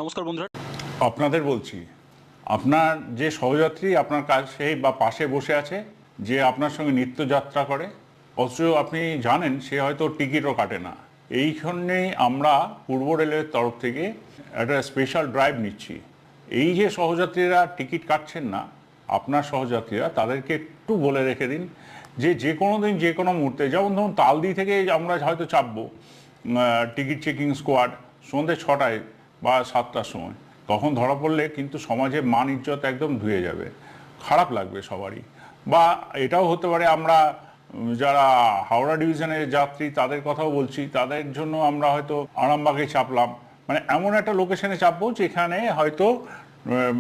নমস্কার বন্ধুরা। আপনাদের বলছি, আপনার যে সহযাত্রী আপনার কাছে বা পাশে বসে আছে, যে আপনার সঙ্গে নিত্যযাত্রা করে, অথচ আপনি জানেন সে হয়তো টিকিটও কাটে না, এইখানেই আমরা পূর্ব রেলের তরফ থেকে একটা স্পেশাল ড্রাইভ নিচ্ছি। এই যে সহযাত্রীরা টিকিট কাটছেন না, আপনার সহযাত্রীরা, তাদেরকে একটু বলে রেখে দিন যে যে কোনো দিন যে কোনো মুহূর্তে, যেমন ধরুন তালদি থেকে আমরা হয়তো চাপবো টিকিট চেকিং স্কোয়াড সন্ধ্যে 6টায় বা 7টার সময়, তখন ধরা পড়লে কিন্তু সমাজে মান ইজ্জত একদম ধুয়ে যাবে, খারাপ লাগবে সবারই। বা এটাও হতে পারে আমরা যারা হাওড়া ডিভিশনের যাত্রী তাদের কথাও বলছি, তাদের জন্য আমরা হয়তো আরামবাগে চাপলাম, মানে এমন একটা লোকেশনে চাপবো যেখানে হয়তো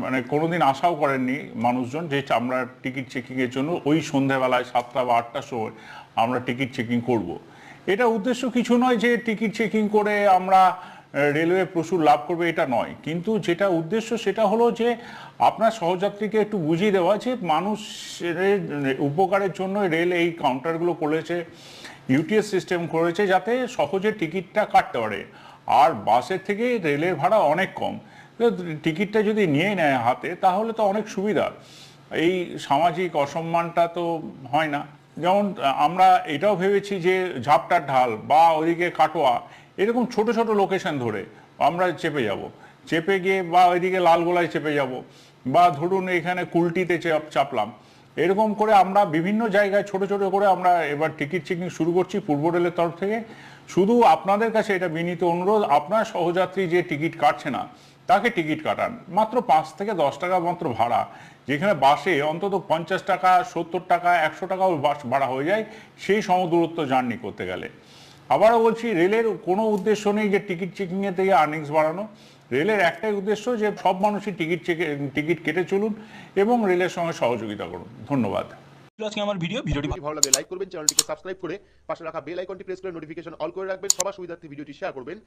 মানে কোনোদিন আশাও করেননি মানুষজন যে আমরা টিকিট চেকিংয়ের জন্য ওই সন্ধ্যাবেলায় 7টা বা 8টার সময় আমরা টিকিট চেকিং করব। এটা উদ্দেশ্য কিছু নয় যে টিকিট চেকিং করে আমরা রেলওয়ে প্রচুর লাভ করবে, এটা নয়, কিন্তু যেটা উদ্দেশ্য সেটা হলো যে আপনার সহযাত্রীকে একটু বুঝিয়ে দেওয়া যে মানুষের উপকারের জন্য রেল এই কাউন্টারগুলো করেছে, ইউটিএস সিস্টেম করেছে যাতে সহজে টিকিটটা কাটতে পারে। আর বাসের থেকে রেলের ভাড়া অনেক কম, তো টিকিটটা যদি নিয়ে নেয় হাতে তাহলে তো অনেক সুবিধা, এই সামাজিক অসম্মানটা তো হয় না। যেমন আমরা এটাও ভেবেছি যে ঝাপটার ঢাল বা ওইদিকে কাটোয়া, এরকম ছোট ছোট লোকেশন ধরে আমরা চেপে যাব, চেপে গিয়ে বা ওইদিকে লালগোলায় চেপে যাব, বা ধরুন এখানে কুলটিতে চাপলাম, এরকম করে আমরা বিভিন্ন জায়গায় ছোট ছোট করে আমরা এবার টিকিট চেকিং শুরু করছি পূর্ব রেলের তরফ থেকে। শুধু আপনাদের কাছে এটা বিনীত অনুরোধ, আপনার সহযাত্রী যে টিকিট কাটছে না তাকে টিকিট কাটান, মাত্র 5 থেকে 10 টাকা মাত্র ভাড়া, যেখানে বাসে অন্তত 50 টাকা 70 টাকা 100 টাকাও বাস ভাড়া হয়ে যায় সেই সমদূরত্ব জার্নি করতে গেলে। আবারও বলছি, রেলের কোনো উদ্দেশ্য নেই যে টিকিট চেকিংয়ের থেকে আর্নিংস বাড়ানো, রেলের একটাই উদ্দেশ্য যে সব মানুষই টিকিট কেটে চলুন এবং রেলের সঙ্গে সহযোগিতা করুন। ধন্যবাদ। আজকে আমার ভিডিওটি ভালো লাগলে লাইক করবেন, চ্যানেলটিকে সাবস্ক্রাইব করে পাশে রাখা বেল আইকনটি প্রেস করে নোটিফিকেশন অল করে রাখবেন। সবার সুবিধার্থে ভিডিওটি শেয়ার করবেন।